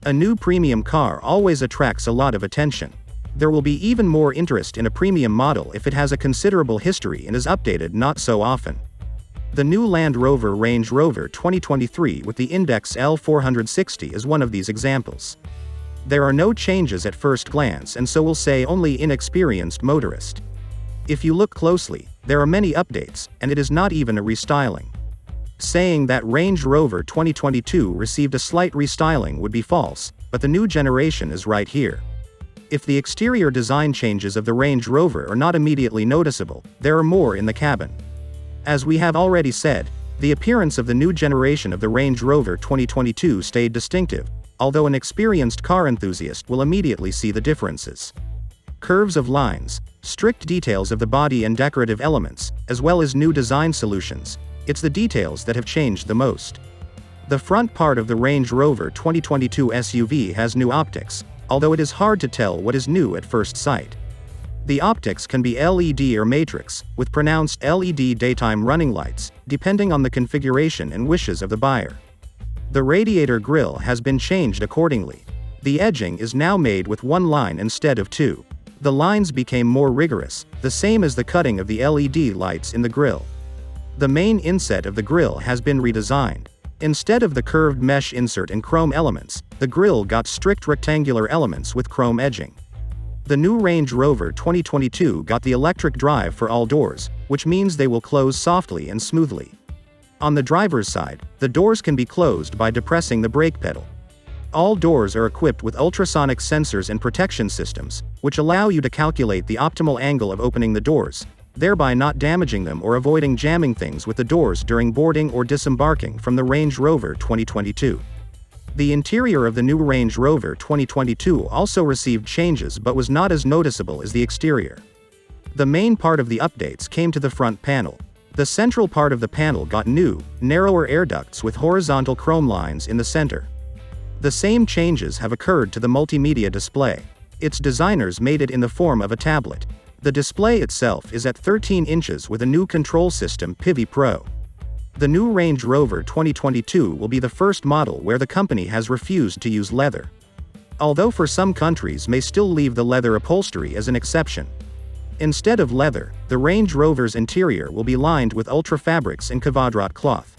A new premium car always attracts a lot of attention. There will be even more interest in a premium model if it has a considerable history and is updated not so often. The new Land Rover Range Rover 2023 with the index L460 is one of these examples. There are no changes at first glance, and so we'll say only inexperienced motorist. If you look closely, there are many updates, and it is not even a restyling. Saying that Range Rover 2022 received a slight restyling would be false, but the new generation is right here. If the exterior design changes of the Range Rover are not immediately noticeable, there are more in the cabin. As we have already said, the appearance of the new generation of the Range Rover 2022 stayed distinctive, although an experienced car enthusiast will immediately see the differences. Curves of lines, strict details of the body and decorative elements, as well as new design solutions, it's the details that have changed the most. The front part of the Range Rover 2022 SUV has new optics, although it is hard to tell what is new at first sight. The optics can be LED or matrix, with pronounced LED daytime running lights, depending on the configuration and wishes of the buyer. The radiator grille has been changed accordingly. The edging is now made with one line instead of two. The lines became more rigorous, the same as the cutting of the LED lights in the grille. The main inset of the grille has been redesigned. Instead of the curved mesh insert and chrome elements, the grille got strict rectangular elements with chrome edging. The new Range Rover 2022 got the electric drive for all doors, which means they will close softly and smoothly. On the driver's side, the doors can be closed by depressing the brake pedal. All doors are equipped with ultrasonic sensors and protection systems, which allow you to calculate the optimal angle of opening the doors, thereby not damaging them or avoiding jamming things with the doors during boarding or disembarking from the Range Rover 2022. The interior of the new Range Rover 2022 also received changes but was not as noticeable as the exterior. The main part of the updates came to the front panel. The central part of the panel got new, narrower air ducts with horizontal chrome lines in the center. The same changes have occurred to the multimedia display. Its designers made it in the form of a tablet. The display itself is at 13 inches with a new control system Pivi Pro. The new Range Rover 2022 will be the first model where the company has refused to use leather. Although for some countries may still leave the leather upholstery as an exception. Instead of leather, the Range Rover's interior will be lined with ultra fabrics and Kvadrat cloth.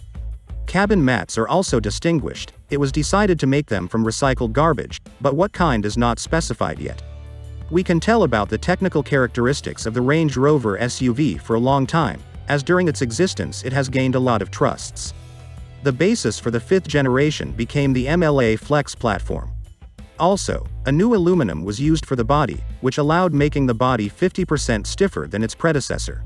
Cabin mats are also distinguished. It was decided to make them from recycled garbage, but what kind is not specified yet. We can tell about the technical characteristics of the Range Rover SUV for a long time, as during its existence it has gained a lot of trusts. The basis for the fifth generation became the MLA Flex platform. Also, a new aluminum was used for the body, which allowed making the body 50% stiffer than its predecessor.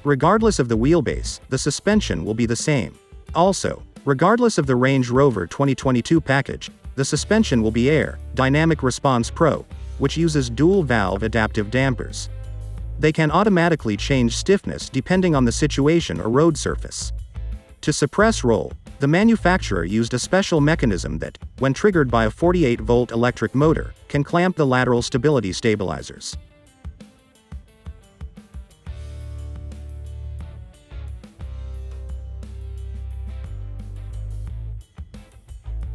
Regardless of the wheelbase, the suspension will be the same. Also, regardless of the Range Rover 2022 package, the suspension will be Air Dynamic Response Pro, which uses dual-valve adaptive dampers. They can automatically change stiffness depending on the situation or road surface. To suppress roll, the manufacturer used a special mechanism that, when triggered by a 48-volt electric motor, can clamp the lateral stability stabilizers.